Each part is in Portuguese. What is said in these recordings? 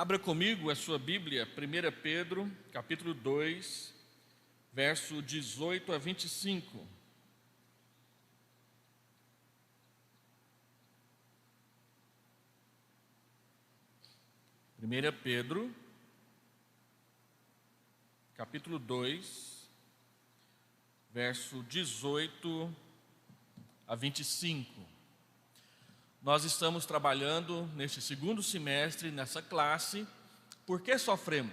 Abra comigo a sua Bíblia, 1 Pedro, capítulo 2, verso 18 a 25. Primeira Pedro, capítulo 2, verso 18 a 25. Nós estamos trabalhando neste segundo semestre, nessa classe, Por que sofremos?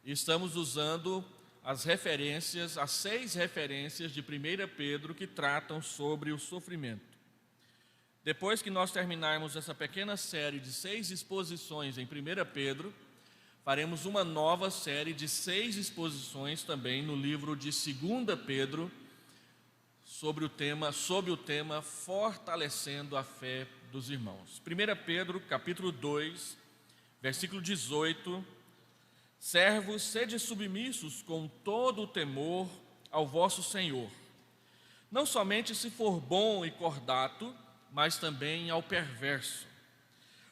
Estamos usando as referências, as 6 referências de 1 Pedro que tratam sobre o sofrimento. Depois que nós terminarmos essa pequena série de 6 exposições em 1 Pedro, faremos uma nova série de 6 exposições também no livro de 2 Pedro, sob o tema Fortalecendo a Fé dos Irmãos. 1 Pedro, capítulo 2, versículo 18: Servos, sede submissos com todo o temor ao vosso Senhor, não somente se for bom e cordato, mas também ao perverso.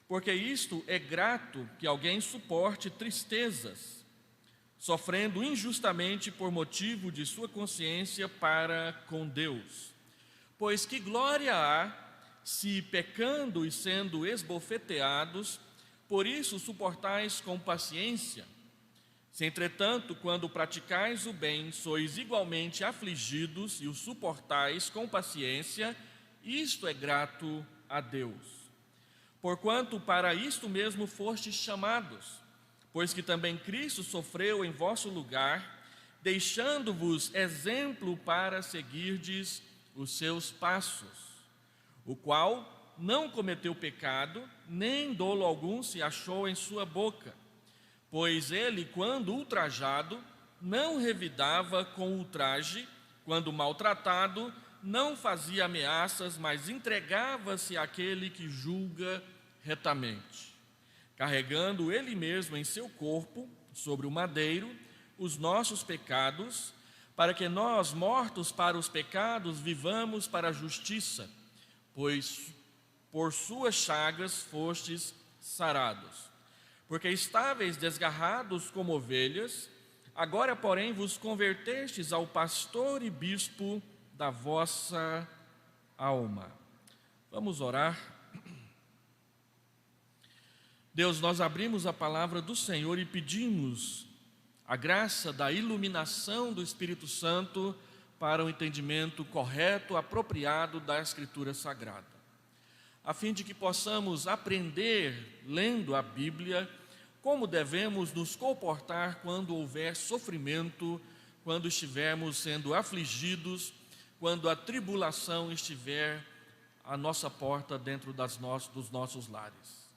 Porque isto é grato que alguém suporte tristezas, sofrendo injustamente por motivo de sua consciência para com Deus. Pois que glória há, se pecando e sendo esbofeteados, por isso suportais com paciência? Se entretanto, quando praticais o bem, sois igualmente afligidos e o suportais com paciência, isto é grato a Deus. Porquanto para isto mesmo fostes chamados, pois que também Cristo sofreu em vosso lugar, deixando-vos exemplo para seguirdes os seus passos, o qual não cometeu pecado, nem dolo algum se achou em sua boca, pois ele, quando ultrajado, não revidava com ultraje, quando maltratado, não fazia ameaças, mas entregava-se àquele que julga retamente, carregando ele mesmo em seu corpo, sobre o madeiro, os nossos pecados, para que nós, mortos para os pecados, vivamos para a justiça, pois por suas chagas fostes sarados. Porque estáveis desgarrados como ovelhas, agora, porém, vos convertestes ao pastor e bispo da vossa alma. Vamos orar. Deus, nós abrimos a palavra do Senhor e pedimos a graça da iluminação do Espírito Santo para o entendimento correto, apropriado da Escritura Sagrada, a fim de que possamos aprender, lendo a Bíblia, como devemos nos comportar quando houver sofrimento, quando estivermos sendo afligidos, quando a tribulação estiver à nossa porta dentro dos nossos lares.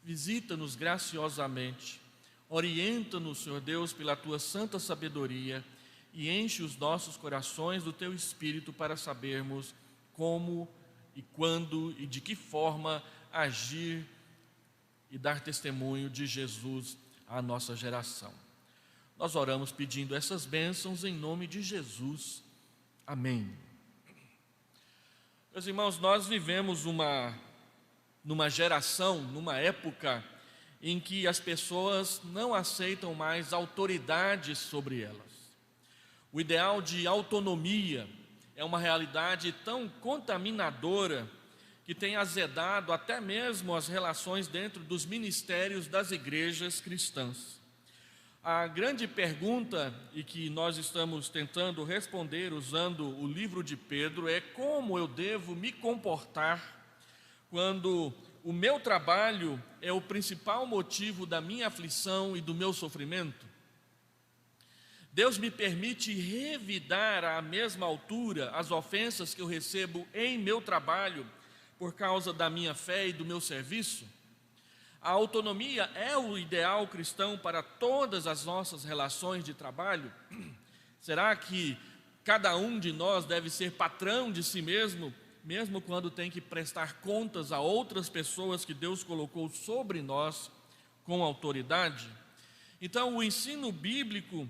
Visita-nos graciosamente, orienta-nos, Senhor Deus, pela Tua santa sabedoria e enche os nossos corações do Teu Espírito para sabermos como e quando e de que forma agir e dar testemunho de Jesus à nossa geração. Nós oramos pedindo essas bênçãos em nome de Jesus. Amém. Meus irmãos, nós vivemos numa geração, numa época em que as pessoas não aceitam mais autoridade sobre elas. O ideal de autonomia é uma realidade tão contaminadora que tem azedado até mesmo as relações dentro dos ministérios das igrejas cristãs. A grande pergunta, e que nós estamos tentando responder usando o livro de Pedro, é como eu devo me comportar quando o meu trabalho é o principal motivo da minha aflição e do meu sofrimento? Deus me permite revidar à mesma altura as ofensas que eu recebo em meu trabalho por causa da minha fé e do meu serviço? A autonomia é o ideal cristão para todas as nossas relações de trabalho? Será que cada um de nós deve ser patrão de si mesmo, mesmo quando tem que prestar contas a outras pessoas que Deus colocou sobre nós com autoridade? Então, o ensino bíblico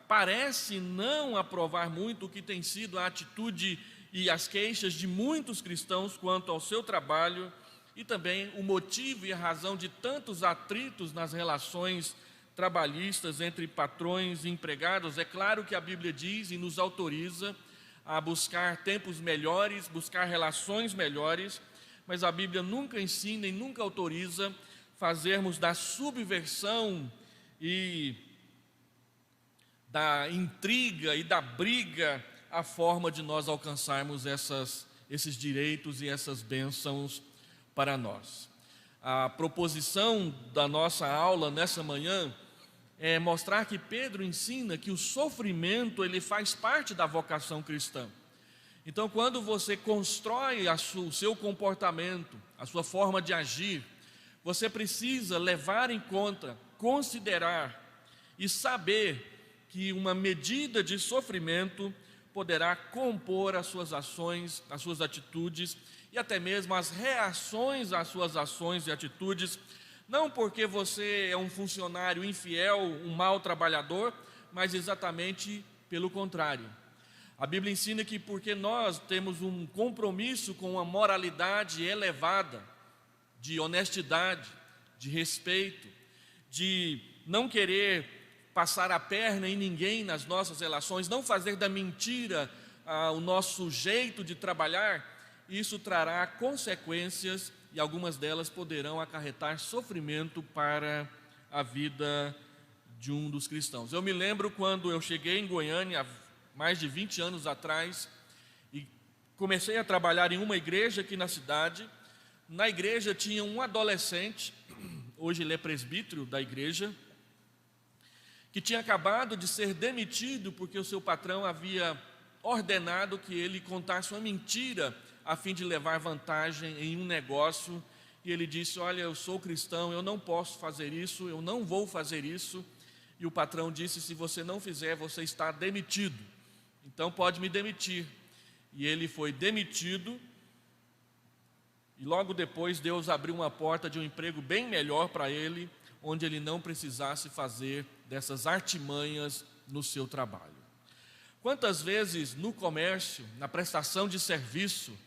parece não aprovar muito o que tem sido a atitude e as queixas de muitos cristãos quanto ao seu trabalho e também o motivo e a razão de tantos atritos nas relações trabalhistas entre patrões e empregados. É claro que a Bíblia diz e nos autoriza a buscar tempos melhores, buscar relações melhores, mas a Bíblia nunca ensina e nunca autoriza fazermos da subversão e da intriga e da briga a forma de nós alcançarmos esses direitos e essas bênçãos para nós. A proposição da nossa aula nessa manhã é mostrar que Pedro ensina que o sofrimento ele faz parte da vocação cristã. Então, quando você constrói o seu comportamento, a sua forma de agir, você precisa levar em conta, considerar e saber que uma medida de sofrimento poderá compor as suas ações, as suas atitudes e até mesmo as reações às suas ações e atitudes, não porque você é um funcionário infiel, um mau trabalhador, mas exatamente pelo contrário. A Bíblia ensina que porque nós temos um compromisso com uma moralidade elevada, de honestidade, de respeito, de não querer passar a perna em ninguém nas nossas relações, não fazer da mentira o nosso jeito de trabalhar, isso trará consequências e algumas delas poderão acarretar sofrimento para a vida de um dos cristãos. Eu me lembro quando eu cheguei em Goiânia, há mais de 20 anos atrás, e comecei a trabalhar em uma igreja aqui na cidade. Na igreja tinha um adolescente, hoje ele é presbítero da igreja, que tinha acabado de ser demitido porque o seu patrão havia ordenado que ele contasse uma mentira a fim de levar vantagem em um negócio. E ele disse: olha, eu sou cristão, eu não posso fazer isso, eu não vou fazer isso. E o patrão disse: se você não fizer, você está demitido, então pode me demitir. E ele foi demitido, e logo depois Deus abriu uma porta de um emprego bem melhor para ele, onde ele não precisasse fazer dessas artimanhas no seu trabalho. Quantas vezes no comércio, na prestação de serviço,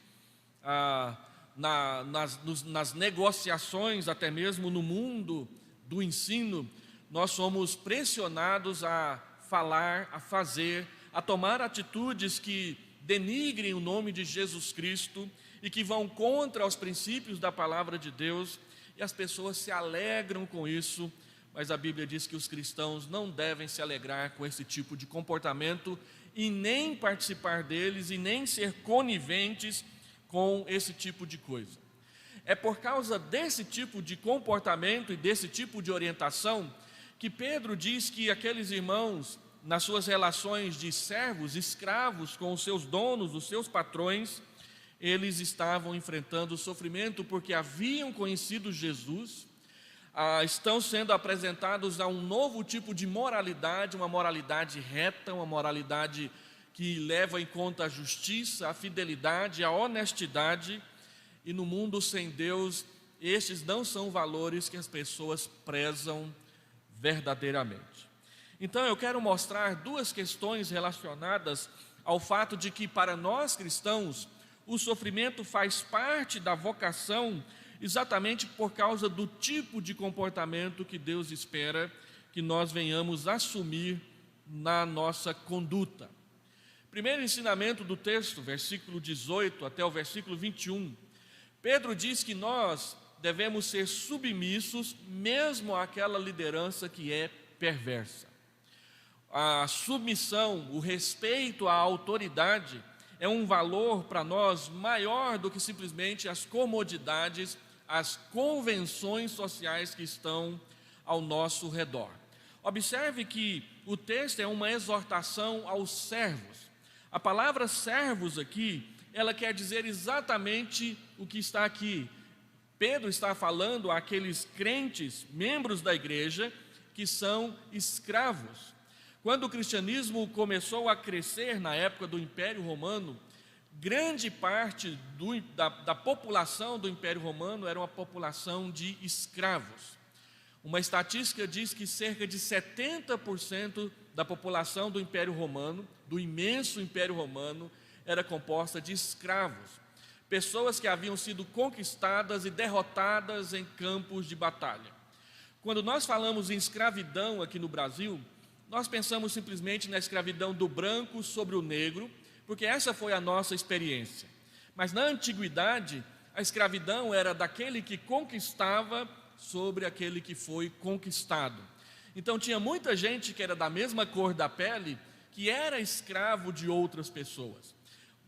nas negociações, até mesmo no mundo do ensino, nós somos pressionados a falar, a fazer, a tomar atitudes que denigrem o nome de Jesus Cristo e que vão contra os princípios da palavra de Deus, e as pessoas se alegram com isso, mas a Bíblia diz que os cristãos não devem se alegrar com esse tipo de comportamento e nem participar deles e nem ser coniventes com esse tipo de coisa. É por causa desse tipo de comportamento e desse tipo de orientação que Pedro diz que aqueles irmãos, nas suas relações de servos, escravos com os seus donos, os seus patrões, eles estavam enfrentando sofrimento porque haviam conhecido Jesus, estão sendo apresentados a um novo tipo de moralidade, uma moralidade reta, uma moralidade que leva em conta a justiça, a fidelidade, a honestidade, e no mundo sem Deus, estes não são valores que as pessoas prezam verdadeiramente. Então eu quero mostrar duas questões relacionadas ao fato de que para nós cristãos, o sofrimento faz parte da vocação exatamente por causa do tipo de comportamento que Deus espera que nós venhamos assumir na nossa conduta. Primeiro ensinamento do texto, versículo 18 até o versículo 21, Pedro diz que nós devemos ser submissos mesmo àquela liderança que é perversa. A submissão, o respeito à autoridade é um valor para nós maior do que simplesmente as comodidades, as convenções sociais que estão ao nosso redor. Observe que o texto é uma exortação aos servos. A palavra servos aqui, ela quer dizer exatamente o que está aqui. Pedro está falando àqueles crentes, membros da igreja, que são escravos. Quando o cristianismo começou a crescer na época do Império Romano, grande parte da população do Império Romano era uma população de escravos. Uma estatística diz que cerca de 70% da população do Império Romano, do imenso Império Romano, era composta de escravos. pessoas que haviam sido conquistadas e derrotadas em campos de batalha. Quando nós falamos em escravidão aqui no Brasil, nós pensamos simplesmente na escravidão do branco sobre o negro, porque essa foi a nossa experiência. Mas na antiguidade, a escravidão era daquele que conquistava sobre aquele que foi conquistado. Então tinha muita gente que era da mesma cor da pele, que era escravo de outras pessoas.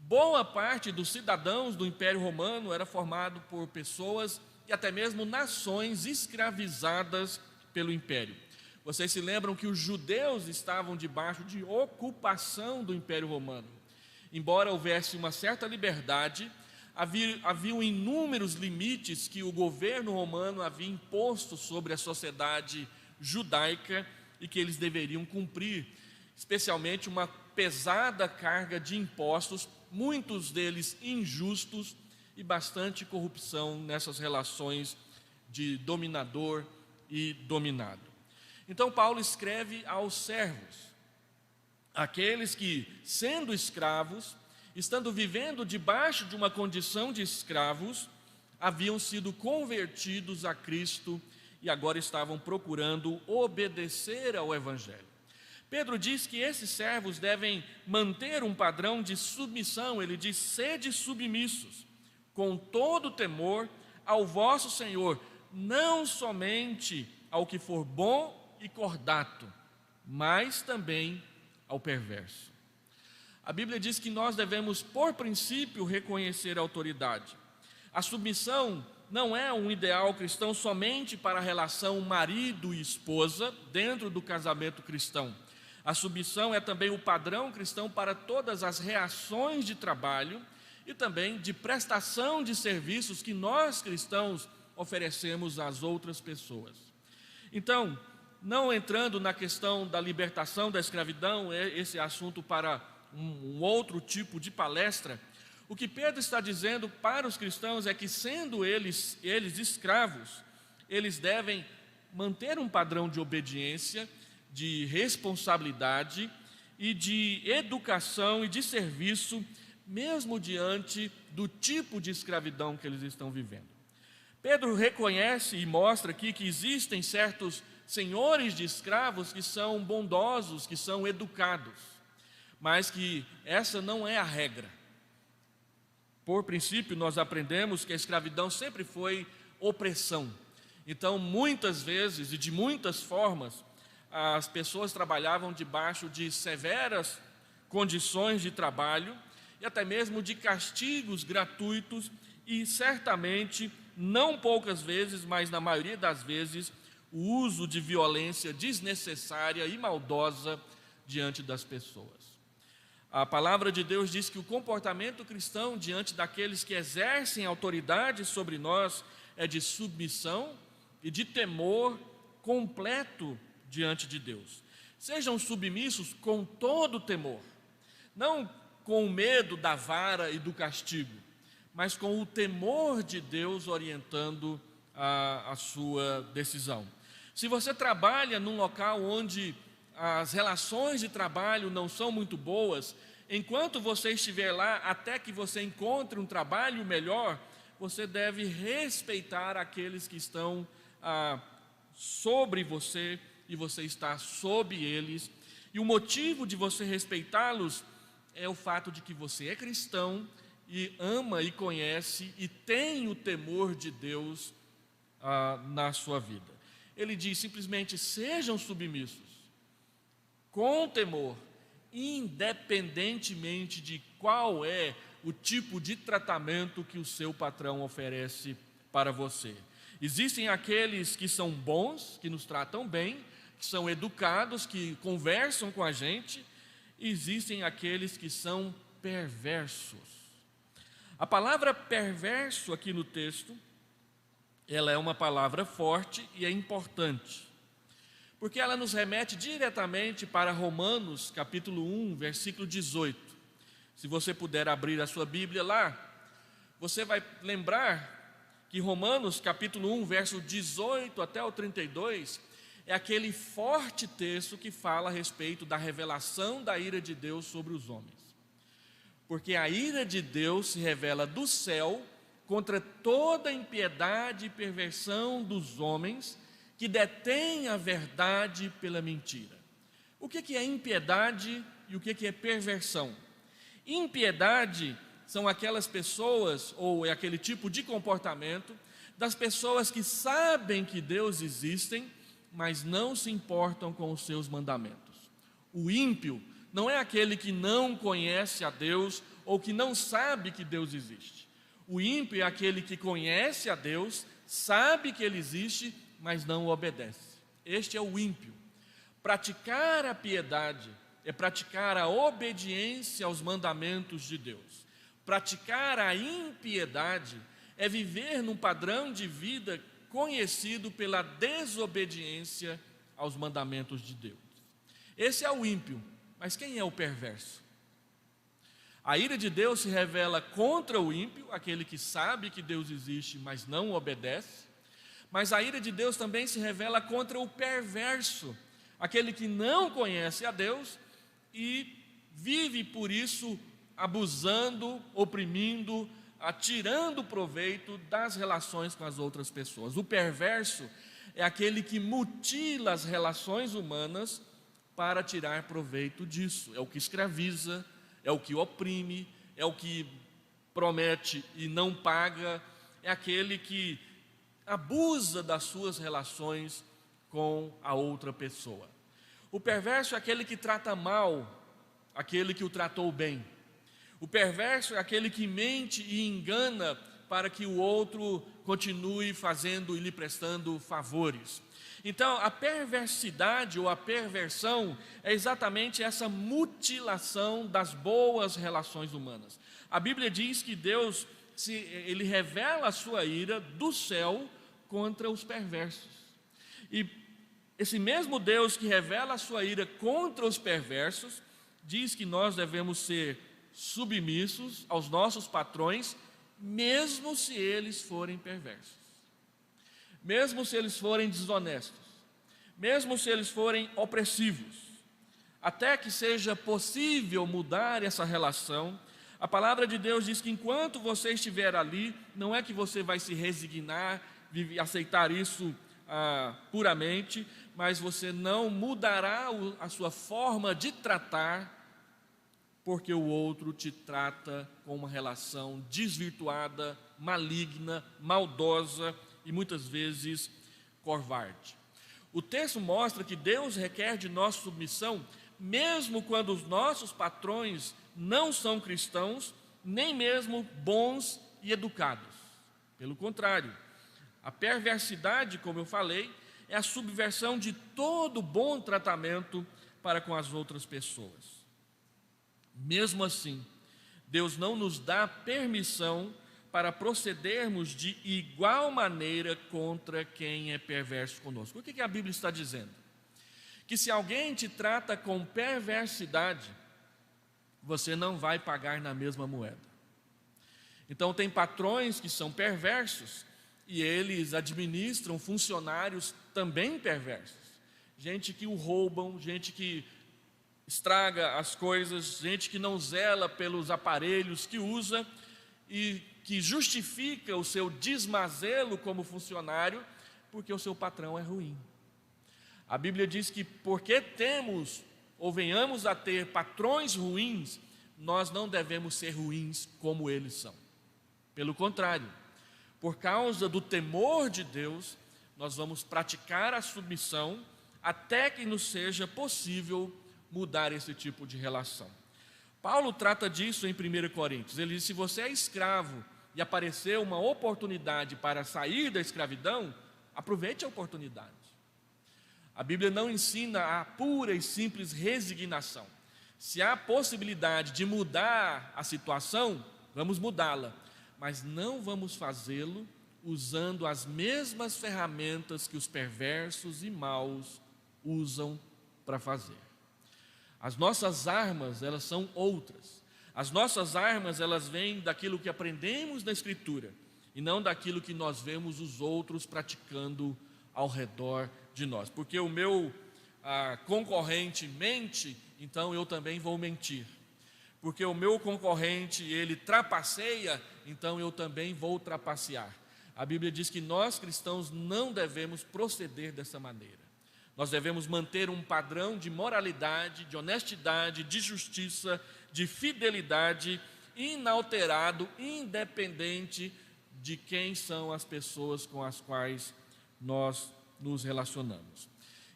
Boa parte dos cidadãos do Império Romano era formado por pessoas e até mesmo nações escravizadas pelo Império. Vocês se lembram que os judeus estavam debaixo de ocupação do Império Romano. Embora houvesse uma certa liberdade, haviam inúmeros limites que o governo romano havia imposto sobre a sociedade judaica e que eles deveriam cumprir, especialmente uma pesada carga de impostos, muitos deles injustos e bastante corrupção nessas relações de dominador e dominado. Então Paulo escreve aos servos, aqueles que, sendo escravos, estando vivendo debaixo de uma condição de escravos, haviam sido convertidos a Cristo e agora estavam procurando obedecer ao Evangelho. Pedro diz que esses servos devem manter um padrão de submissão. Ele diz: sede submissos, com todo temor, ao vosso Senhor, não somente ao que for bom e cordato, mas também ao perverso. A Bíblia diz que nós devemos, por princípio, reconhecer a autoridade. A submissão não é um ideal cristão somente para a relação marido e esposa dentro do casamento cristão. A submissão é também o padrão cristão para todas as reações de trabalho e também de prestação de serviços que nós cristãos oferecemos às outras pessoas. Então, não entrando na questão da libertação da escravidão, esse é assunto para um outro tipo de palestra, o que Pedro está dizendo para os cristãos é que, sendo eles escravos, eles devem manter um padrão de obediência, de responsabilidade e de educação e de serviço, mesmo diante do tipo de escravidão que eles estão vivendo. Pedro reconhece e mostra aqui que existem certos senhores de escravos que são bondosos, que são educados, mas que essa não é a regra. Por princípio, nós aprendemos que a escravidão sempre foi opressão. Então, muitas vezes e de muitas formas, as pessoas trabalhavam debaixo de severas condições de trabalho e até mesmo de castigos gratuitos e certamente, não poucas vezes, mas na maioria das vezes, o uso de violência desnecessária e maldosa diante das pessoas. A palavra de Deus diz que o comportamento cristão diante daqueles que exercem autoridade sobre nós é de submissão e de temor completo diante de Deus. Sejam submissos com todo temor, não com o medo da vara e do castigo, mas com o temor de Deus orientando a sua decisão. Se você trabalha num local onde as relações de trabalho não são muito boas, enquanto você estiver lá, até que você encontre um trabalho melhor, você deve respeitar aqueles que estão sobre você e você está sob eles. E o motivo de você respeitá-los é o fato de que você é cristão e ama e conhece e tem o temor de Deus na sua vida. Ele diz simplesmente: sejam submissos, com temor, independentemente de qual é o tipo de tratamento que o seu patrão oferece para você. Existem aqueles que são bons, que nos tratam bem, que são educados, que conversam com a gente, e existem aqueles que são perversos. A palavra perverso aqui no texto, ela é uma palavra forte e é importante, porque ela nos remete diretamente para Romanos, capítulo 1, versículo 18. Se você puder abrir a sua Bíblia lá, você vai lembrar que Romanos, capítulo 1, verso 18 até o 32, é aquele forte texto que fala a respeito da revelação da ira de Deus sobre os homens. porque a ira de Deus se revela do céu contra toda impiedade e perversão dos homens que detêm a verdade pela mentira. O que é impiedade e o que é perversão? Impiedade são aquelas pessoas, ou é aquele tipo de comportamento das pessoas que sabem que Deus existe, mas não se importam com os seus mandamentos. O ímpio não é aquele que não conhece a Deus ou que não sabe que Deus existe. O ímpio é aquele que conhece a Deus, sabe que Ele existe, mas não o obedece. Este é o ímpio. Praticar a piedade é praticar a obediência aos mandamentos de Deus. Praticar a impiedade é viver num padrão de vida conhecido pela desobediência aos mandamentos de Deus. Esse é o ímpio, mas quem é o perverso? A ira de Deus se revela contra o ímpio, aquele que sabe que Deus existe, mas não obedece. Mas a ira de Deus também se revela contra o perverso, aquele que não conhece a Deus e vive por isso abusando, oprimindo, tirando proveito das relações com as outras pessoas. O perverso é aquele que mutila as relações humanas para tirar proveito disso. É o que escraviza, é o que oprime, é o que promete e não paga, é aquele que abusa das suas relações com a outra pessoa. O perverso é aquele que trata mal aquele que o tratou bem. O perverso é aquele que mente e engana para que o outro continue fazendo e lhe prestando favores. Então, a perversidade ou a perversão é exatamente essa mutilação das boas relações humanas. A Bíblia diz que Deus, Ele revela a sua ira do céu contra os perversos. E esse mesmo Deus que revela a sua ira contra os perversos, diz que nós devemos ser submissos aos nossos patrões, mesmo se eles forem perversos. Mesmo se eles forem desonestos, mesmo se eles forem opressivos, até que seja possível mudar essa relação. A palavra de Deus diz que enquanto você estiver ali, não é que você vai se resignar, aceitar isso puramente, mas você não mudará a sua forma de tratar, porque o outro te trata com uma relação desvirtuada, maligna, maldosa e muitas vezes covarde. O texto mostra que Deus requer de nossa submissão, mesmo quando os nossos patrões não são cristãos, nem mesmo bons e educados. Pelo contrário, a perversidade, como eu falei, é a subversão de todo bom tratamento para com as outras pessoas. Mesmo assim, Deus não nos dá permissão para procedermos de igual maneira contra quem é perverso conosco. O que a Bíblia está dizendo? Que se alguém te trata com perversidade, você não vai pagar na mesma moeda. Então tem patrões que são perversos e eles administram funcionários também perversos. Gente que o roubam, gente que estraga as coisas, gente que não zela pelos aparelhos que usa e que justifica o seu desmazelo como funcionário porque o seu patrão é ruim. A Bíblia diz que porque temos ou venhamos a ter patrões ruins, nós não devemos ser ruins como eles são. Pelo contrário, por causa do temor de Deus, nós vamos praticar a submissão até que nos seja possível mudar esse tipo de relação. Paulo trata disso em 1 Coríntios. Ele diz: se você é escravo e aparecer uma oportunidade para sair da escravidão, aproveite a oportunidade. A Bíblia não ensina a pura e simples resignação. Se há possibilidade de mudar a situação, vamos mudá-la, mas não vamos fazê-lo usando as mesmas ferramentas que os perversos e maus usam para fazer. As nossas armas, elas são outras. As nossas armas, elas vêm daquilo que aprendemos na Escritura e não daquilo que nós vemos os outros praticando ao redor de nós. Porque o meu concorrente mente, então eu também vou mentir. porque o meu concorrente, ele trapaceia, então eu também vou trapacear. A Bíblia diz que nós cristãos não devemos proceder dessa maneira. Nós devemos manter um padrão de moralidade, de honestidade, de justiça, de fidelidade, inalterado, independente de quem são as pessoas com as quais nós nos relacionamos.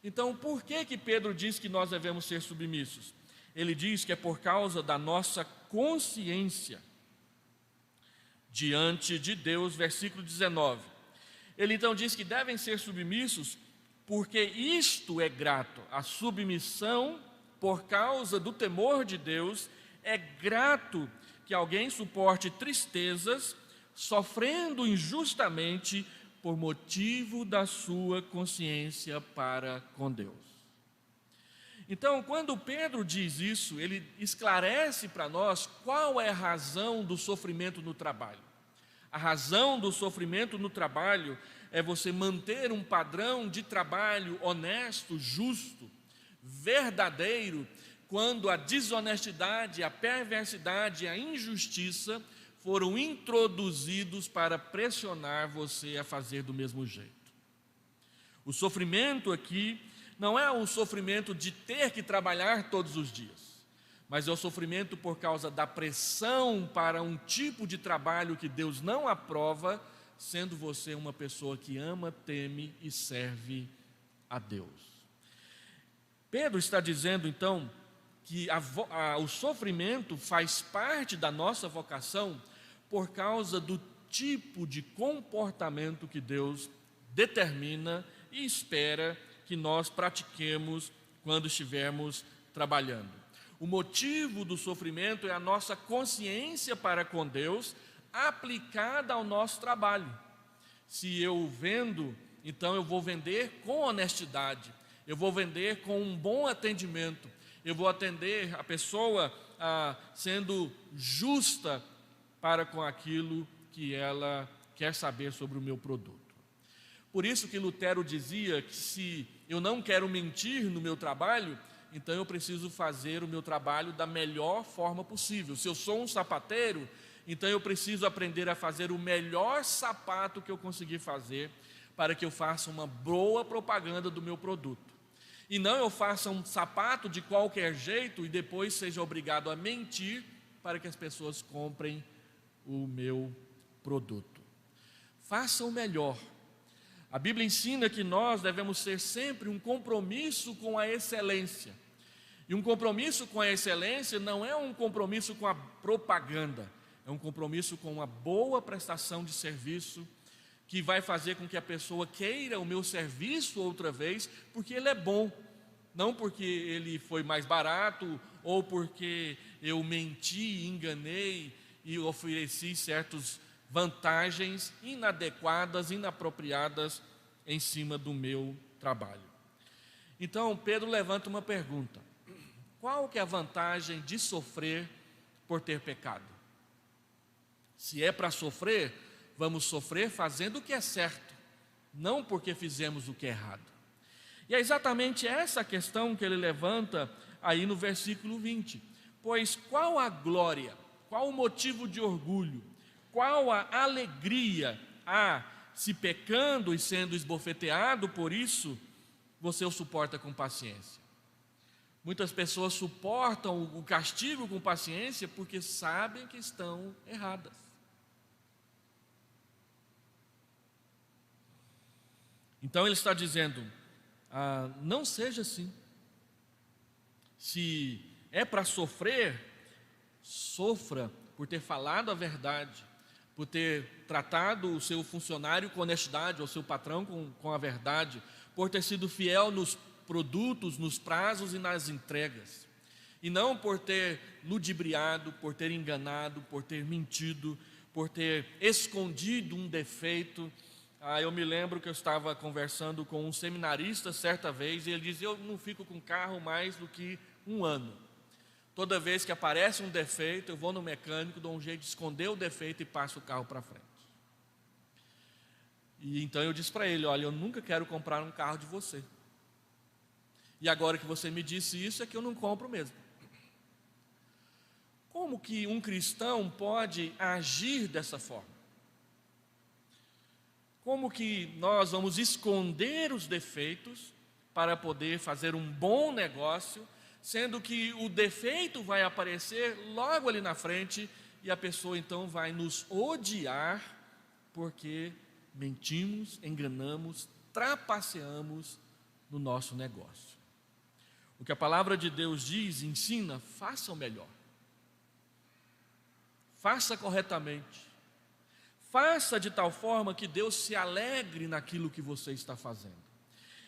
Então, por que Pedro diz que nós devemos ser submissos? Ele diz que é por causa da nossa consciência diante de Deus, versículo 19. Ele então diz que devem ser submissos porque isto é grato. A submissão, por causa do temor de Deus, é grato que alguém suporte tristezas, sofrendo injustamente por motivo da sua consciência para com Deus. Então, quando Pedro diz isso, ele esclarece para nós qual é a razão do sofrimento no trabalho. A razão do sofrimento no trabalho é você manter um padrão de trabalho honesto, justo, verdadeiro, quando a desonestidade, a perversidade, a injustiça foram introduzidos para pressionar você a fazer do mesmo jeito. O sofrimento aqui não é o sofrimento de ter que trabalhar todos os dias, mas é o sofrimento por causa da pressão para um tipo de trabalho que Deus não aprova, sendo você uma pessoa que ama, teme e serve a Deus. Pedro está dizendo então que o sofrimento faz parte da nossa vocação por causa do tipo de comportamento que Deus determina e espera que nós pratiquemos quando estivermos trabalhando. O motivo do sofrimento é a nossa consciência para com Deus aplicada ao nosso trabalho. Se eu vendo, então eu vou vender com honestidade, eu vou vender com um bom atendimento, eu vou atender a pessoa sendo justa para com aquilo que ela quer saber sobre o meu produto. Por isso que Lutero dizia que se eu não quero mentir no meu trabalho, então eu preciso fazer o meu trabalho da melhor forma possível. Se eu sou um sapateiro, então eu preciso aprender a fazer o melhor sapato que eu conseguir fazer, para que eu faça uma boa propaganda do meu produto. E não eu faça um sapato de qualquer jeito e depois seja obrigado a mentir para que as pessoas comprem o meu produto. Faça o melhor. A Bíblia ensina que nós devemos ter sempre um compromisso com a excelência. E um compromisso com a excelência não é um compromisso com a propaganda, é um compromisso com uma boa prestação de serviço, que vai fazer com que a pessoa queira o meu serviço outra vez, porque ele é bom, não porque ele foi mais barato, ou porque eu menti, enganei e ofereci certas vantagens inadequadas, inapropriadas em cima do meu trabalho. Então Pedro levanta uma pergunta: qual que é a vantagem de sofrer por ter pecado? Se é para sofrer, vamos sofrer fazendo o que é certo, não porque fizemos o que é errado. E é exatamente essa questão que ele levanta aí no versículo 20. Pois qual a glória, qual o motivo de orgulho, qual a alegria se pecando e sendo esbofeteado por isso, você o suporta com paciência. Muitas pessoas suportam o castigo com paciência porque sabem que estão erradas. Então ele está dizendo, não seja assim. Se é para sofrer, sofra por ter falado a verdade, por ter tratado o seu funcionário com honestidade, ou seu patrão com a verdade, por ter sido fiel nos produtos, nos prazos e nas entregas, e não por ter ludibriado, por ter enganado, por ter mentido, por ter escondido um defeito. Eu me lembro que eu estava conversando com um seminarista certa vez, e ele dizia: eu não fico com carro mais do que 1 ano. Toda vez que aparece um defeito, eu vou no mecânico, dou um jeito de esconder o defeito e passo o carro para frente. E então eu disse para ele: olha, eu nunca quero comprar um carro de você. E agora que você me disse isso, é que eu não compro mesmo. Como que um cristão pode agir dessa forma? Como que nós vamos esconder os defeitos para poder fazer um bom negócio, sendo que o defeito vai aparecer logo ali na frente e a pessoa então vai nos odiar porque mentimos, enganamos, trapaceamos no nosso negócio. O que a palavra de Deus diz, ensina, faça o melhor. Faça corretamente. Faça de tal forma que Deus se alegre naquilo que você está fazendo.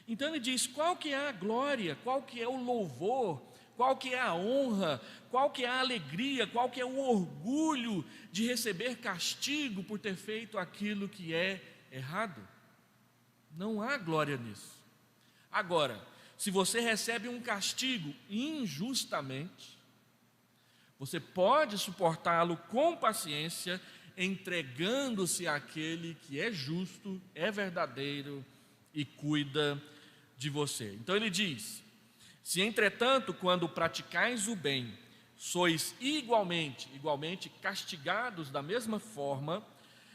Então ele diz, qual que é a glória, qual que é o louvor, qual que é a honra, qual que é a alegria, qual que é o orgulho de receber castigo por ter feito aquilo que é errado? Não há glória nisso. Agora, se você recebe um castigo injustamente, você pode suportá-lo com paciência, entregando-se àquele que é justo, é verdadeiro e cuida de você. Então ele diz, se entretanto, quando praticais o bem, sois igualmente castigados da mesma forma,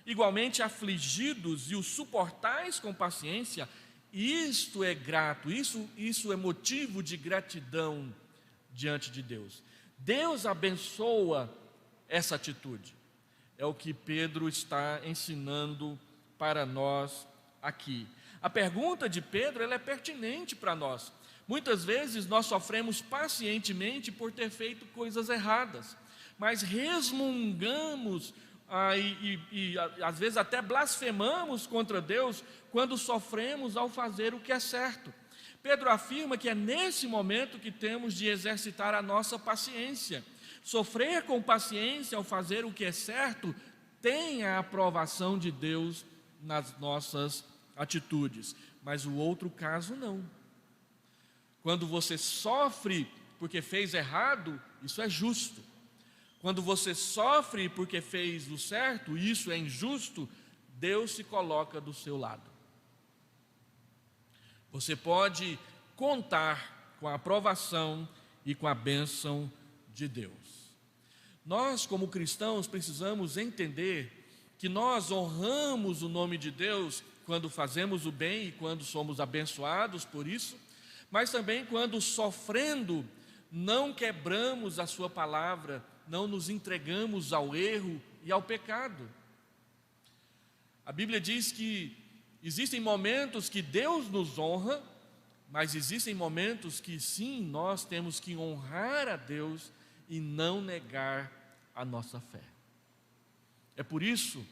igualmente afligidos e o suportais com paciência, isto é grato, isso é motivo de gratidão diante de Deus. Deus abençoa essa atitude. É o que Pedro está ensinando para nós aqui. A pergunta de Pedro, ela é pertinente para nós. Muitas vezes nós sofremos pacientemente por ter feito coisas erradas, mas resmungamos e às vezes até blasfemamos contra Deus quando sofremos ao fazer o que é certo. Pedro afirma que é nesse momento que temos de exercitar a nossa paciência. Sofrer com paciência ao fazer o que é certo tem a aprovação de Deus nas nossas atitudes, mas o outro caso não. Quando você sofre porque fez errado, isso é justo. Quando você sofre porque fez o certo, isso é injusto, Deus se coloca do seu lado. Você pode contar com a aprovação e com a bênção de Deus. Nós, como cristãos, precisamos entender que nós honramos o nome de Deus quando fazemos o bem e quando somos abençoados por isso, mas também quando sofrendo, não quebramos a sua palavra, não nos entregamos ao erro e ao pecado. A Bíblia diz que existem momentos que Deus nos honra, mas existem momentos que sim, nós temos que honrar a Deus e não negar a nossa fé. É por isso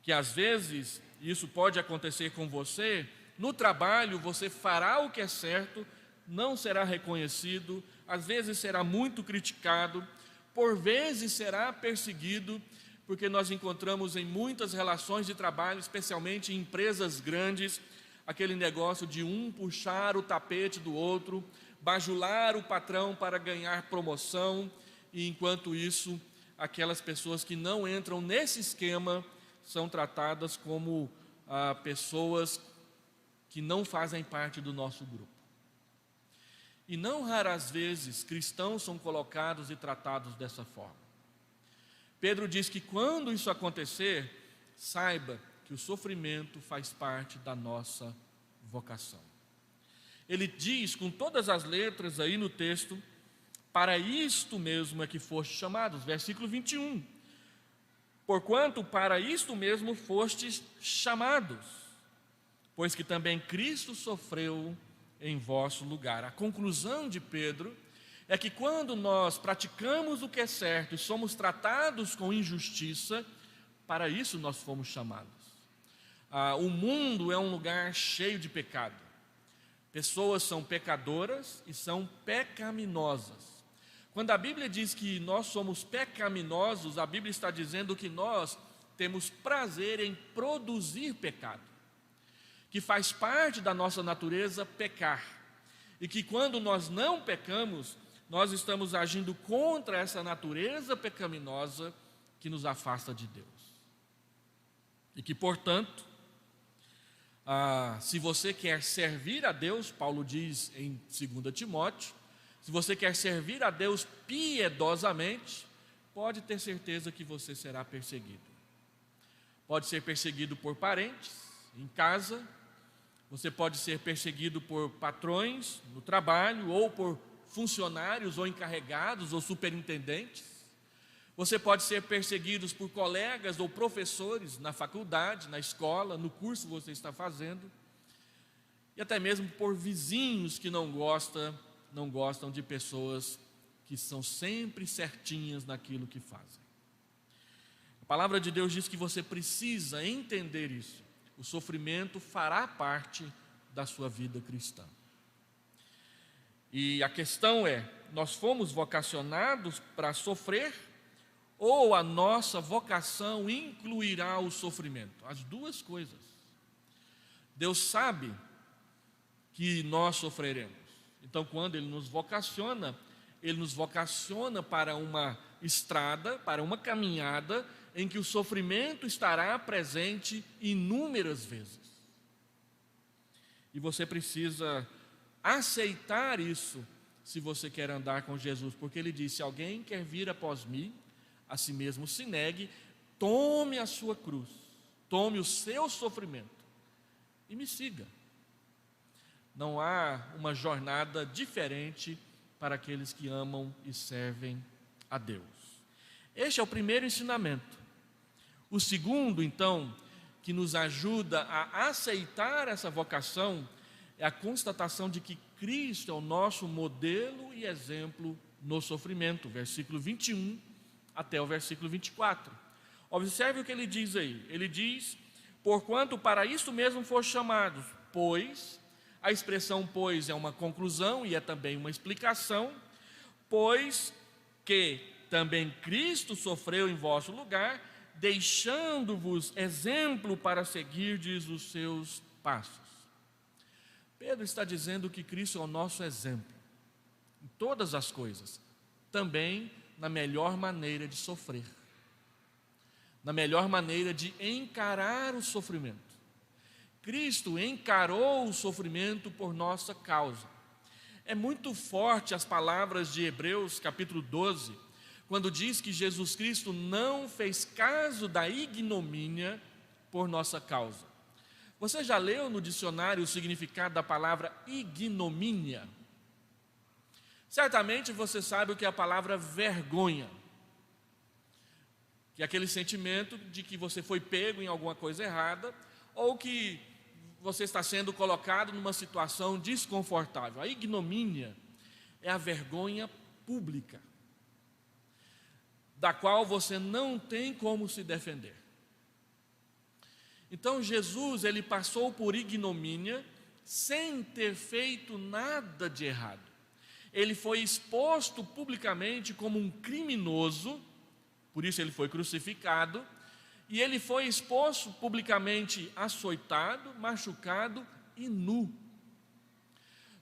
que às vezes, isso pode acontecer com você, no trabalho você fará o que é certo, não será reconhecido, às vezes será muito criticado, por vezes será perseguido, porque nós encontramos em muitas relações de trabalho, especialmente em empresas grandes, aquele negócio de um puxar o tapete do outro, bajular o patrão para ganhar promoção, e enquanto isso, aquelas pessoas que não entram nesse esquema são tratadas como pessoas que não fazem parte do nosso grupo. E não raras vezes cristãos são colocados e tratados dessa forma. Pedro diz que quando isso acontecer, saiba que o sofrimento faz parte da nossa vocação. Ele diz com todas as letras aí no texto, para isto mesmo é que fostes chamados, versículo 21. Porquanto para isto mesmo fostes chamados, pois que também Cristo sofreu em vosso lugar. A conclusão de Pedro é que quando nós praticamos o que é certo e somos tratados com injustiça, para isso nós fomos chamados. O mundo é um lugar cheio de pecado. Pessoas são pecadoras e são pecaminosas. Quando a Bíblia diz que nós somos pecaminosos, a Bíblia está dizendo que nós temos prazer em produzir pecado, que faz parte da nossa natureza pecar, e que quando nós não pecamos, nós estamos agindo contra essa natureza pecaminosa que nos afasta de Deus. E que, portanto, se você quer servir a Deus, Paulo diz em 2 Timóteo, se você quer servir a Deus piedosamente, pode ter certeza que você será perseguido. Pode ser perseguido por parentes, em casa, você pode ser perseguido por patrões no trabalho, ou por funcionários, ou encarregados, ou superintendentes. Você pode ser perseguido por colegas ou professores na faculdade, na escola, no curso que você está fazendo. E até mesmo por vizinhos que não gostam de pessoas que são sempre certinhas naquilo que fazem. A palavra de Deus diz que você precisa entender isso. O sofrimento fará parte da sua vida cristã. E a questão é, nós fomos vocacionados para sofrer, ou a nossa vocação incluirá o sofrimento? As duas coisas. Deus sabe que nós sofreremos. Então, quando Ele nos vocaciona para uma estrada, para uma caminhada, em que o sofrimento estará presente inúmeras vezes. E você precisa aceitar isso, se você quer andar com Jesus, porque Ele disse: se alguém quer vir após mim, a si mesmo se negue, tome a sua cruz, tome o seu sofrimento e me siga. Não há uma jornada diferente para aqueles que amam e servem a Deus. Este é o primeiro ensinamento. O segundo, então, que nos ajuda a aceitar essa vocação, é a constatação de que Cristo é o nosso modelo e exemplo no sofrimento, versículo 21 até o versículo 24. Observe o que ele diz aí. Ele diz: porquanto para isto mesmo foram chamados, pois, a expressão pois é uma conclusão e é também uma explicação, pois que também Cristo sofreu em vosso lugar, deixando-vos exemplo para seguirdes os seus passos. Pedro está dizendo que Cristo é o nosso exemplo, em todas as coisas, também na melhor maneira de sofrer, na melhor maneira de encarar o sofrimento. Cristo encarou o sofrimento por nossa causa. É muito forte as palavras de Hebreus capítulo 12, quando diz que Jesus Cristo não fez caso da ignomínia por nossa causa. Você já leu no dicionário o significado da palavra ignomínia? Certamente você sabe o que é a palavra vergonha, que é aquele sentimento de que você foi pego em alguma coisa errada, ou que você está sendo colocado numa situação desconfortável. A ignomínia é a vergonha pública, da qual você não tem como se defender. Então Jesus, ele passou por ignomínia sem ter feito nada de errado. Ele foi exposto publicamente como um criminoso, por isso ele foi crucificado, e ele foi exposto publicamente açoitado, machucado e nu.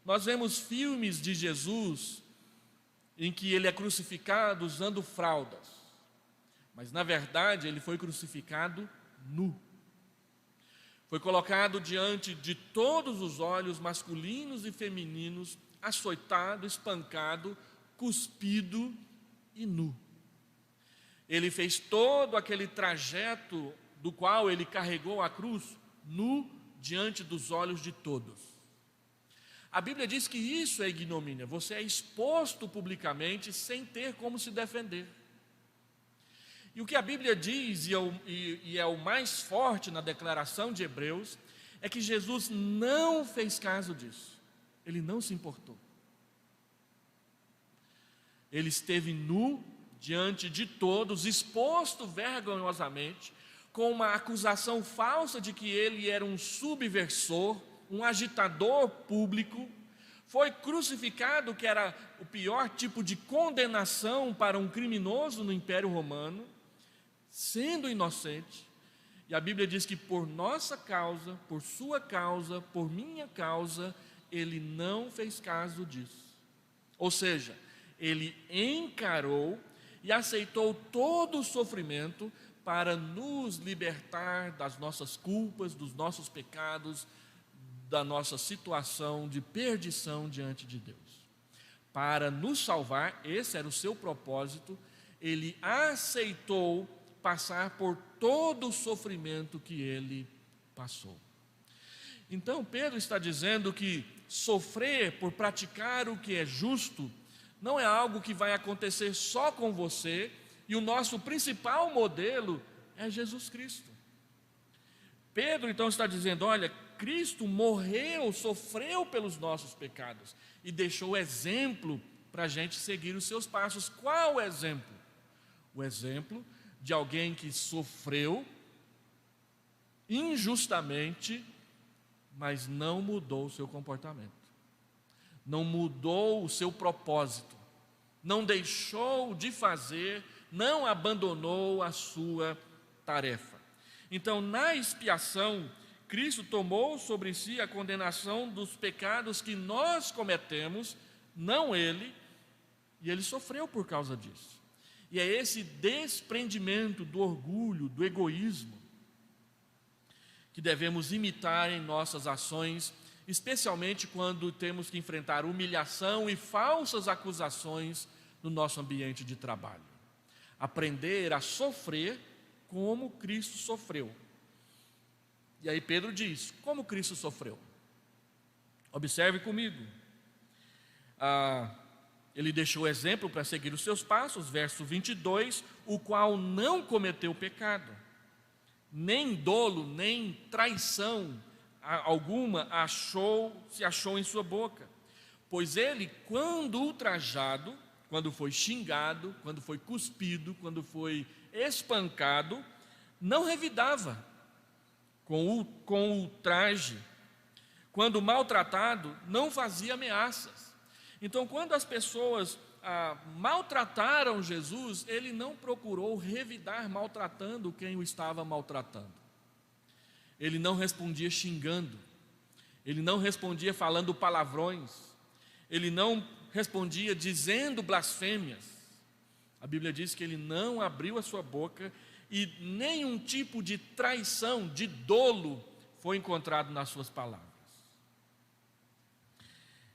Nós vemos filmes de Jesus em que ele é crucificado usando fraldas, mas na verdade ele foi crucificado nu. Foi colocado diante de todos os olhos masculinos e femininos, açoitado, espancado, cuspido e nu. Ele fez todo aquele trajeto do qual ele carregou a cruz, nu, diante dos olhos de todos. A Bíblia diz que isso é ignomínia, você é exposto publicamente sem ter como se defender. E o que a Bíblia diz, e é o mais forte na declaração de Hebreus, é que Jesus não fez caso disso, ele não se importou. Ele esteve nu diante de todos, exposto vergonhosamente, com uma acusação falsa de que ele era um subversor, um agitador público. Foi crucificado, que era o pior tipo de condenação para um criminoso no Império Romano, sendo inocente. E a Bíblia diz que por nossa causa, por sua causa, por minha causa, ele não fez caso disso. Ou seja, ele encarou e aceitou todo o sofrimento para nos libertar das nossas culpas, dos nossos pecados, da nossa situação de perdição diante de Deus. Para nos salvar, esse era o seu propósito, ele aceitou passar por todo o sofrimento que ele passou. Então Pedro está dizendo que sofrer por praticar o que é justo não é algo que vai acontecer só com você, e o nosso principal modelo é Jesus Cristo. Pedro então está dizendo: olha, Cristo morreu, sofreu pelos nossos pecados e deixou exemplo para a gente seguir os seus passos. Qual o exemplo? O exemplo de alguém que sofreu injustamente, mas não mudou o seu comportamento, não mudou o seu propósito, não deixou de fazer, não abandonou a sua tarefa. Então, na expiação, Cristo tomou sobre si a condenação dos pecados que nós cometemos, não ele, e ele sofreu por causa disso. E é esse desprendimento do orgulho, do egoísmo, que devemos imitar em nossas ações, especialmente quando temos que enfrentar humilhação e falsas acusações no nosso ambiente de trabalho. Aprender a sofrer como Cristo sofreu. E aí Pedro diz: como Cristo sofreu? Observe comigo. Ele deixou exemplo para seguir os seus passos, verso 22, o qual não cometeu pecado, nem dolo, nem traição alguma se achou em sua boca. Pois ele, quando ultrajado, quando foi xingado, quando foi cuspido, quando foi espancado, não revidava com ultraje. Quando maltratado, não fazia ameaças. Então, quando as pessoas maltrataram Jesus, ele não procurou revidar maltratando quem o estava maltratando. Ele não respondia xingando, ele não respondia falando palavrões, ele não respondia dizendo blasfêmias. A Bíblia diz que ele não abriu a sua boca e nenhum tipo de traição, de dolo foi encontrado nas suas palavras.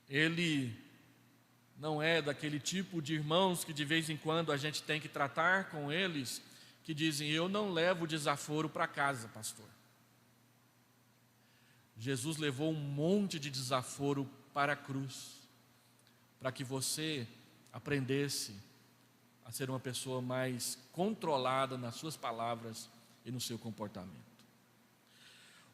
Ele não é daquele tipo de irmãos que de vez em quando a gente tem que tratar com eles, que dizem: eu não levo desaforo para casa, pastor. Jesus levou um monte de desaforo para a cruz, para que você aprendesse a ser uma pessoa mais controlada nas suas palavras e no seu comportamento.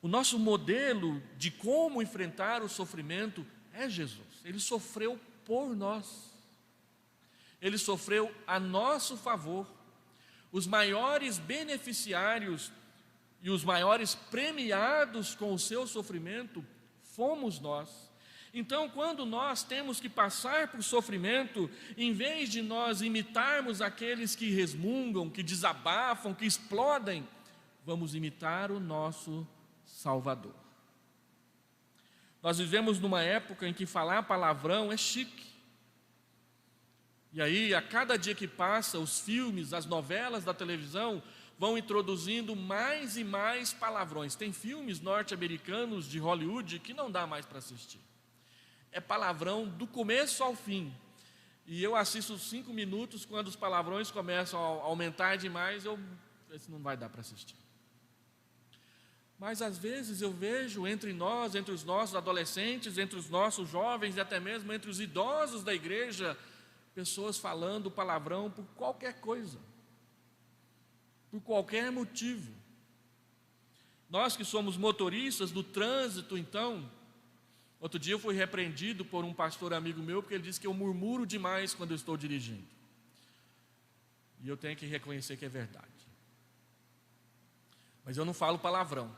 O nosso modelo de como enfrentar o sofrimento é Jesus. Ele sofreu por nós, ele sofreu a nosso favor. Os maiores beneficiários e os maiores premiados com o seu sofrimento fomos nós. Então, quando nós temos que passar por sofrimento, em vez de nós imitarmos aqueles que resmungam, que desabafam, que explodem, vamos imitar o nosso Salvador. Nós vivemos numa época em que falar palavrão é chique. E aí, a cada dia que passa, os filmes, as novelas da televisão vão introduzindo mais e mais palavrões. Tem filmes norte-americanos de Hollywood que não dá mais para assistir. É palavrão do começo ao fim. E eu assisto 5 minutos, quando os palavrões começam a aumentar demais, esse não vai dar para assistir. Mas às vezes eu vejo entre nós, entre os nossos adolescentes, entre os nossos jovens e até mesmo entre os idosos da igreja, pessoas falando palavrão por qualquer coisa, por qualquer motivo. Nós que somos motoristas do trânsito, então, outro dia eu fui repreendido por um pastor amigo meu, porque ele disse que eu murmuro demais quando eu estou dirigindo. E eu tenho que reconhecer que é verdade. Mas eu não falo palavrão.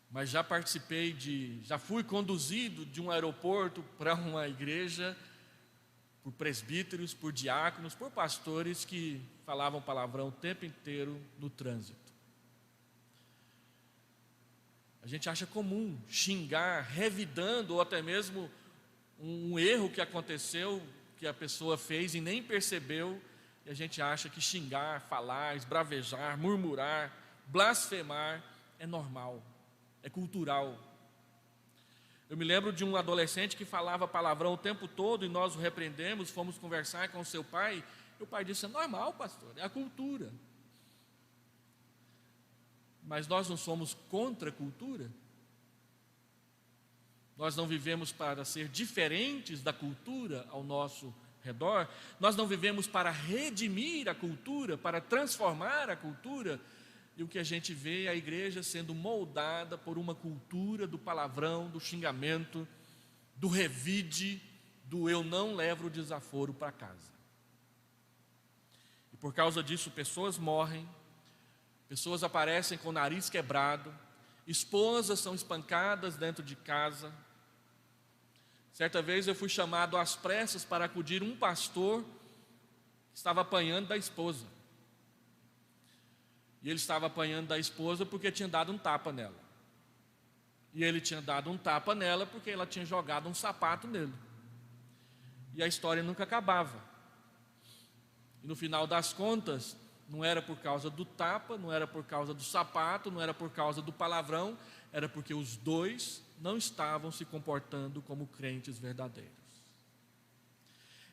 Mas já fui conduzido de um aeroporto para uma igreja, por presbíteros, por diáconos, por pastores que falavam palavrão o tempo inteiro no trânsito. A gente acha comum xingar, revidando, ou até mesmo um erro que aconteceu, que a pessoa fez e nem percebeu, e a gente acha que xingar, falar, esbravejar, murmurar, blasfemar é normal, é cultural. Eu me lembro de um adolescente que falava palavrão o tempo todo e nós o repreendemos, fomos conversar com seu pai. Meu pai disse: é normal, pastor, é a cultura. Mas nós não somos contra a cultura? Nós não vivemos para ser diferentes da cultura ao nosso redor? Nós não vivemos para redimir a cultura, para transformar a cultura? E o que a gente vê é a igreja sendo moldada por uma cultura do palavrão, do xingamento, do revide, do eu não levo o desaforo para casa. E por causa disso, pessoas morrem, pessoas aparecem com o nariz quebrado, esposas são espancadas dentro de casa. Certa vez eu fui chamado às pressas para acudir um pastor que estava apanhando da esposa. E ele estava apanhando da esposa porque tinha dado um tapa nela. E ele tinha dado um tapa nela porque ela tinha jogado um sapato nele. E a história nunca acabava. E no final das contas, não era por causa do tapa, não era por causa do sapato, não era por causa do palavrão, era porque os dois não estavam se comportando como crentes verdadeiros.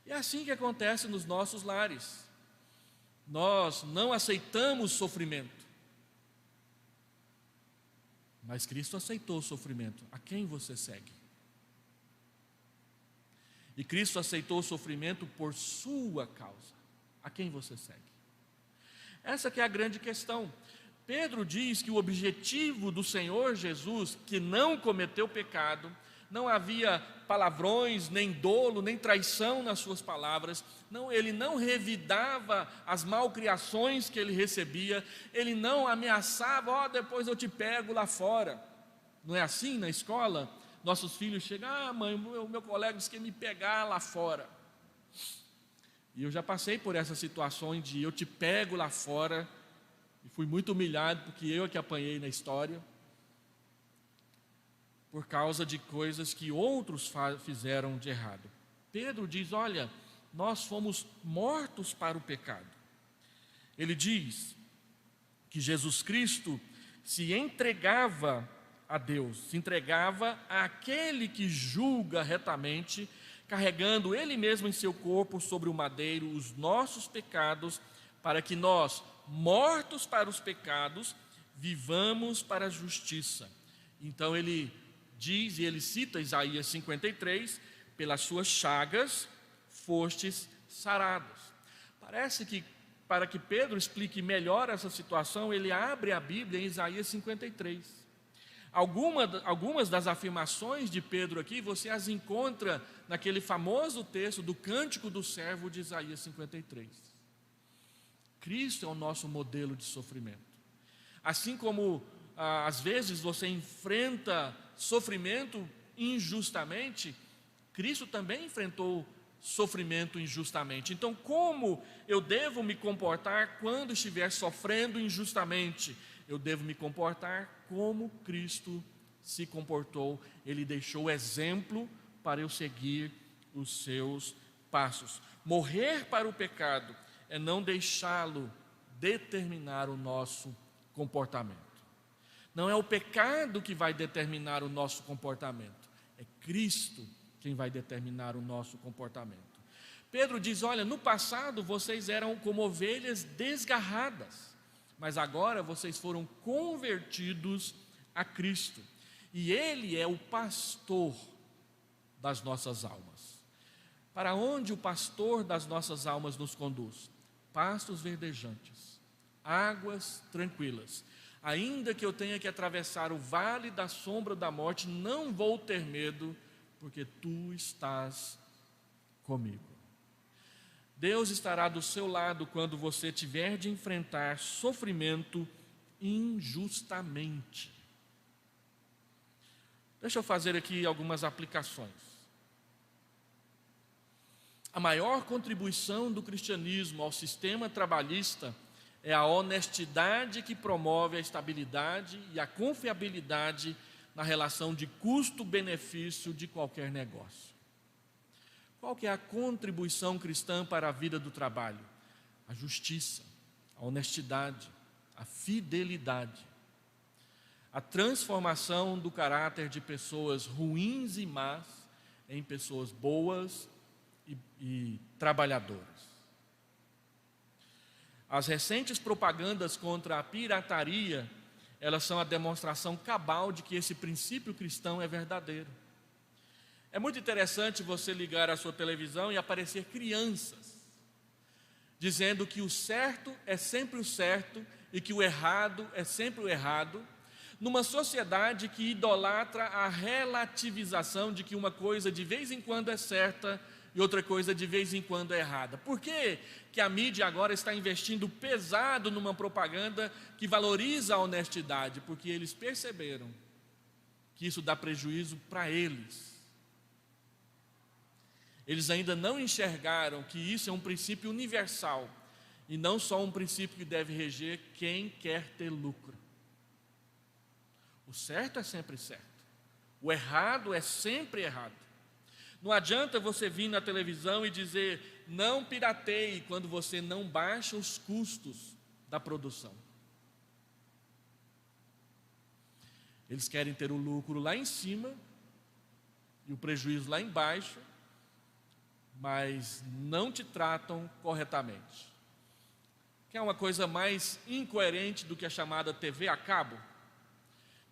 E é assim que acontece nos nossos lares. Nós não aceitamos sofrimento, mas Cristo aceitou o sofrimento. A quem você segue? E Cristo aceitou o sofrimento por sua causa. A quem você segue? Essa que é a grande questão. Pedro diz que o objetivo do Senhor Jesus, que não cometeu pecado, não havia palavrões, nem dolo, nem traição nas suas palavras, ele não revidava as malcriações que ele recebia, ele não ameaçava: depois eu te pego lá fora. Não é assim na escola? Nossos filhos chegam: mãe, o meu colega disse que ia me pegar lá fora. E eu já passei por essa situação de eu te pego lá fora, e fui muito humilhado, porque eu é que apanhei na história, por causa de coisas que outros fizeram de errado. Pedro diz: olha, nós fomos mortos para o pecado. Ele diz que Jesus Cristo se entregava a Deus, se entregava àquele que julga retamente, carregando Ele mesmo em seu corpo sobre o madeiro os nossos pecados, para que nós, mortos para os pecados, vivamos para a justiça. Então ele diz, e ele cita Isaías 53, pelas suas chagas fostes sarados. Parece que, para que Pedro explique melhor essa situação, ele abre a Bíblia em Isaías 53. Algumas das afirmações de Pedro aqui, você as encontra naquele famoso texto do Cântico do Servo de Isaías 53. Cristo é o nosso modelo de sofrimento. Assim como às vezes você enfrenta sofrimento injustamente, Cristo também enfrentou sofrimento injustamente. Então, como eu devo me comportar quando estiver sofrendo injustamente? Eu devo me comportar como Cristo se comportou. Ele deixou exemplo para eu seguir os seus passos. Morrer para o pecado é não deixá-lo determinar o nosso comportamento. Não é o pecado que vai determinar o nosso comportamento, é Cristo quem vai determinar o nosso comportamento. Pedro diz: olha, no passado vocês eram como ovelhas desgarradas, mas agora vocês foram convertidos a Cristo, e Ele é o pastor das nossas almas. Para onde o pastor das nossas almas nos conduz? Pastos verdejantes, águas tranquilas. Ainda que eu tenha que atravessar o vale da sombra da morte, não vou ter medo, porque tu estás comigo. Deus estará do seu lado quando você tiver de enfrentar sofrimento injustamente. Deixa eu fazer aqui algumas aplicações. A maior contribuição do cristianismo ao sistema trabalhista é a honestidade que promove a estabilidade e a confiabilidade na relação de custo-benefício de qualquer negócio. Qual que é a contribuição cristã para a vida do trabalho? A justiça, a honestidade, a fidelidade, a transformação do caráter de pessoas ruins e más em pessoas boas e trabalhadoras. As recentes propagandas contra a pirataria, elas são a demonstração cabal de que esse princípio cristão é verdadeiro. É muito interessante você ligar a sua televisão e aparecer crianças dizendo que o certo é sempre o certo e que o errado é sempre o errado, numa sociedade que idolatra a relativização de que uma coisa de vez em quando é certa e outra coisa de vez em quando é errada. Por que que a mídia agora está investindo pesado numa propaganda que valoriza a honestidade? Porque eles perceberam que isso dá prejuízo para eles. Eles ainda não enxergaram que isso é um princípio universal e não só um princípio que deve reger quem quer ter lucro. O certo é sempre certo, o errado é sempre errado. Não adianta você vir na televisão e dizer não pirateie quando você não baixa os custos da produção. Eles querem ter o lucro lá em cima e o prejuízo lá embaixo, mas não te tratam corretamente. Quer uma coisa mais incoerente do que a chamada TV a cabo?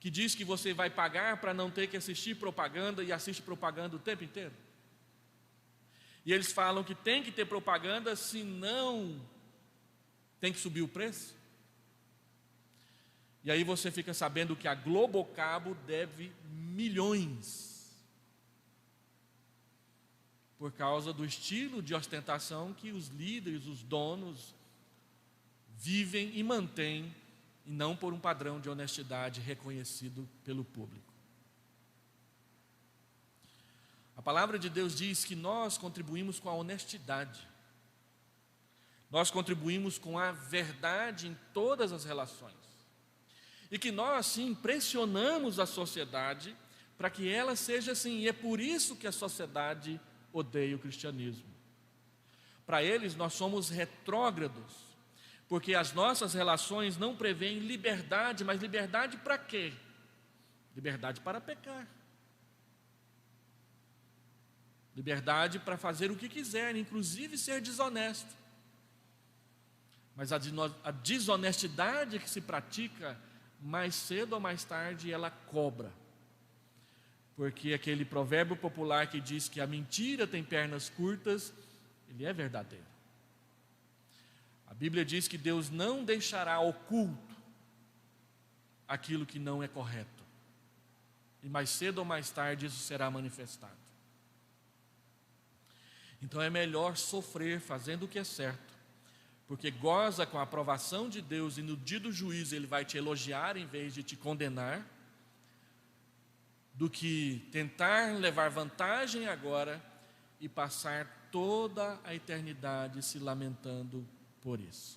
Que diz que você vai pagar para não ter que assistir propaganda e assiste propaganda o tempo inteiro. E eles falam que tem que ter propaganda, senão tem que subir o preço. E aí você fica sabendo que a Globocabo deve milhões por causa do estilo de ostentação que os líderes, os donos, vivem e mantêm, e não por um padrão de honestidade reconhecido pelo público. A palavra de Deus diz que nós contribuímos com a honestidade, nós contribuímos com a verdade em todas as relações, e que nós, sim, pressionamos a sociedade para que ela seja assim, e é por isso que a sociedade odeia o cristianismo. Para eles, nós somos retrógrados, porque as nossas relações não prevêem liberdade, mas liberdade para quê? Liberdade para pecar. Liberdade para fazer o que quiser, inclusive ser desonesto. Mas a desonestidade que se pratica, mais cedo ou mais tarde, ela cobra. Porque aquele provérbio popular que diz que a mentira tem pernas curtas, ele é verdadeiro. A Bíblia diz que Deus não deixará oculto aquilo que não é correto. E mais cedo ou mais tarde isso será manifestado. Então é melhor sofrer fazendo o que é certo, porque goza com a aprovação de Deus e no dia do juízo Ele vai te elogiar em vez de te condenar, do que tentar levar vantagem agora e passar toda a eternidade se lamentando por isso.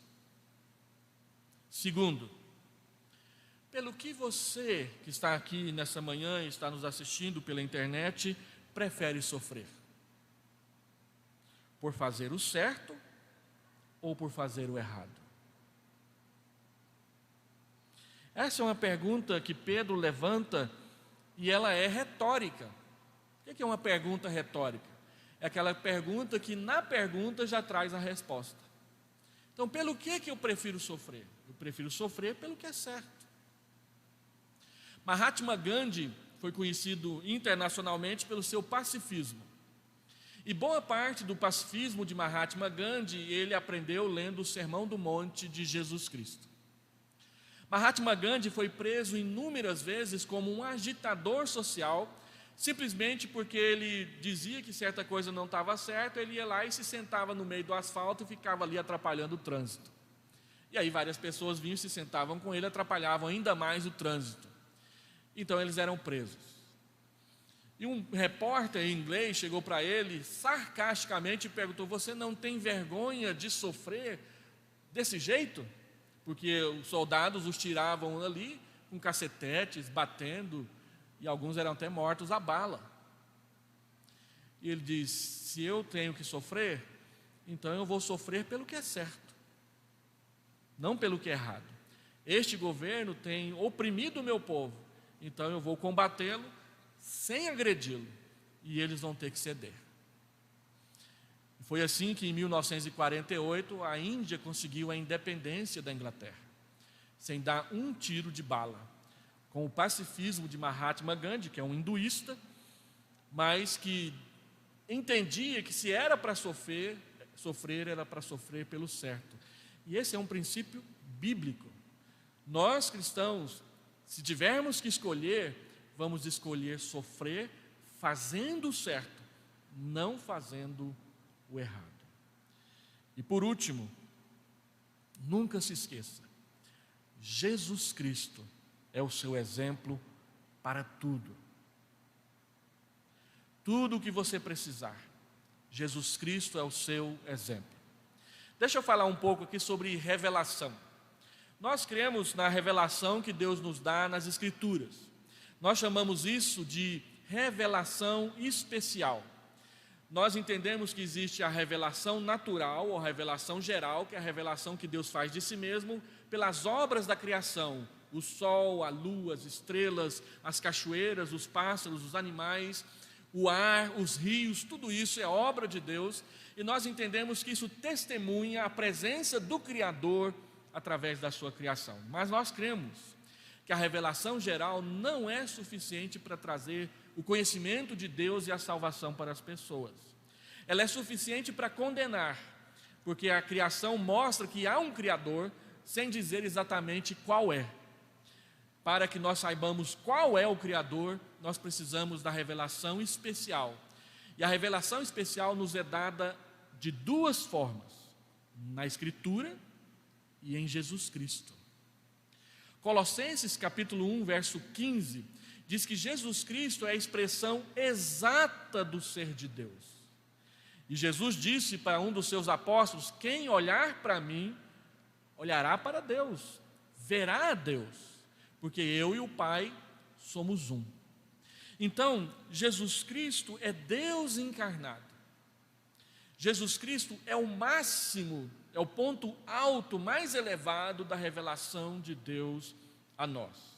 Segundo, pelo que você que está aqui nessa manhã e está nos assistindo pela internet prefere sofrer? Por fazer o certo ou por fazer o errado? Essa é uma pergunta que Pedro levanta e ela é retórica. O que é uma pergunta retórica? É aquela pergunta que na pergunta já traz a resposta. Então, pelo que eu prefiro sofrer? Eu prefiro sofrer pelo que é certo. Mahatma Gandhi foi conhecido internacionalmente pelo seu pacifismo. E boa parte do pacifismo de Mahatma Gandhi ele aprendeu lendo o Sermão do Monte de Jesus Cristo. Mahatma Gandhi foi preso inúmeras vezes como um agitador social, simplesmente porque ele dizia que certa coisa não estava certa, ele ia lá e se sentava no meio do asfalto e ficava ali atrapalhando o trânsito. E aí várias pessoas vinham e se sentavam com ele, atrapalhavam ainda mais o trânsito. Então eles eram presos. E um repórter em inglês chegou para ele sarcasticamente e perguntou: você não tem vergonha de sofrer desse jeito? Porque os soldados os tiravam ali com cacetetes, batendo, e alguns eram até mortos à bala. E ele diz: se eu tenho que sofrer, então eu vou sofrer pelo que é certo, não pelo que é errado. Este governo tem oprimido o meu povo, então eu vou combatê-lo sem agredi-lo, e eles vão ter que ceder. Foi assim que em 1948 a Índia conseguiu a independência da Inglaterra, sem dar um tiro de bala, com o pacifismo de Mahatma Gandhi, que é um hinduísta, mas que entendia que se era para sofrer era para sofrer pelo certo. E esse é um princípio bíblico. Nós cristãos, se tivermos que escolher, vamos escolher sofrer fazendo o certo, não fazendo o errado. E por último, nunca se esqueça, Jesus Cristo é o seu exemplo para tudo. Tudo o que você precisar, Jesus Cristo é o seu exemplo. Deixa eu falar um pouco aqui sobre revelação. Nós cremos na revelação que Deus nos dá nas Escrituras. Nós chamamos isso de revelação especial. Nós entendemos que existe a revelação natural ou revelação geral, que é a revelação que Deus faz de si mesmo pelas obras da criação. O sol, a lua, as estrelas, as cachoeiras, os pássaros, os animais, o ar, os rios, tudo isso é obra de Deus. E nós entendemos que isso testemunha a presença do Criador através da sua criação. Mas nós cremos que a revelação geral não é suficiente para trazer o conhecimento de Deus e a salvação para as pessoas. Ela é suficiente para condenar, porque a criação mostra que há um Criador, sem dizer exatamente qual é. Para que nós saibamos qual é o Criador, nós precisamos da revelação especial. E a revelação especial nos é dada de duas formas: na Escritura e em Jesus Cristo. Colossenses capítulo 1, verso 15, diz que Jesus Cristo é a expressão exata do ser de Deus. E Jesus disse para um dos seus apóstolos: quem olhar para mim, olhará para Deus, verá a Deus, porque eu e o Pai somos um. Então, Jesus Cristo é Deus encarnado. Jesus Cristo é o máximo, é o ponto alto, mais elevado da revelação de Deus a nós.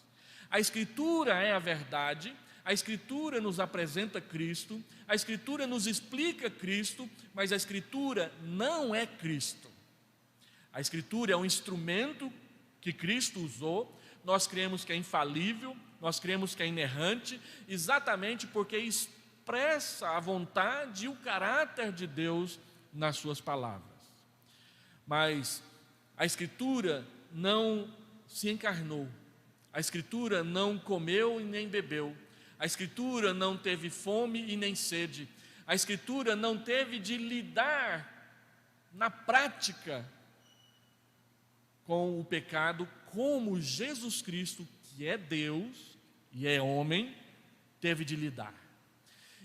A Escritura é a verdade, a Escritura nos apresenta Cristo, a Escritura nos explica Cristo, mas a Escritura não é Cristo. A Escritura é um instrumento que Cristo usou. Nós cremos que é infalível, nós cremos que é inerrante, exatamente porque expressa a vontade e o caráter de Deus nas suas palavras. Mas a Escritura não se encarnou, a Escritura não comeu e nem bebeu, a Escritura não teve fome e nem sede, a Escritura não teve de lidar na prática com o pecado, como Jesus Cristo, que é Deus e é homem, teve de lidar.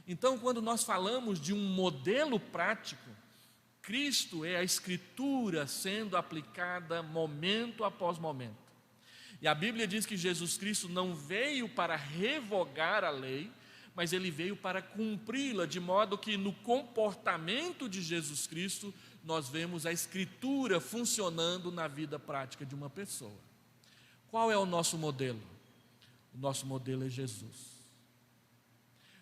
Então, quando nós falamos de um modelo prático, Cristo é a Escritura sendo aplicada momento após momento. E a Bíblia diz que Jesus Cristo não veio para revogar a lei, mas ele veio para cumpri-la, de modo que no comportamento de Jesus Cristo nós vemos a Escritura funcionando na vida prática de uma pessoa. Qual é o nosso modelo? O nosso modelo é Jesus.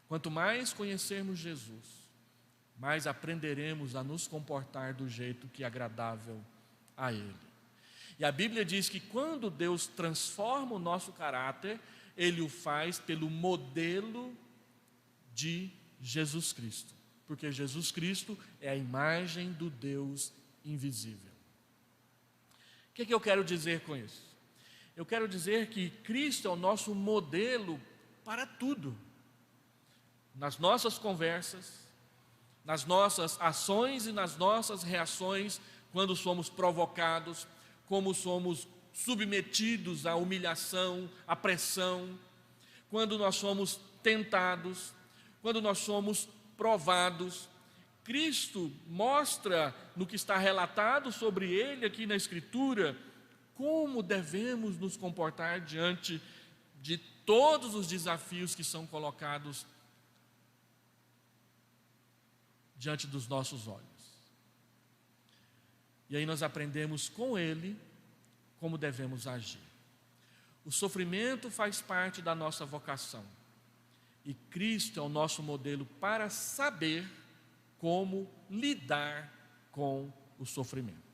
Quanto mais conhecermos Jesus, mais aprenderemos a nos comportar do jeito que é agradável a Ele. E a Bíblia diz que quando Deus transforma o nosso caráter, Ele o faz pelo modelo de Jesus Cristo, porque Jesus Cristo é a imagem do Deus invisível. O que eu quero dizer com isso? Eu quero dizer que Cristo é o nosso modelo para tudo. Nas nossas conversas, nas nossas ações e nas nossas reações, quando somos provocados, como somos submetidos à humilhação, à pressão, quando nós somos tentados, quando nós somos provados. Cristo mostra no que está relatado sobre Ele aqui na Escritura, como devemos nos comportar diante de todos os desafios que são colocados diante dos nossos olhos. E aí nós aprendemos com Ele como devemos agir. O sofrimento faz parte da nossa vocação. E Cristo é o nosso modelo para saber como lidar com o sofrimento.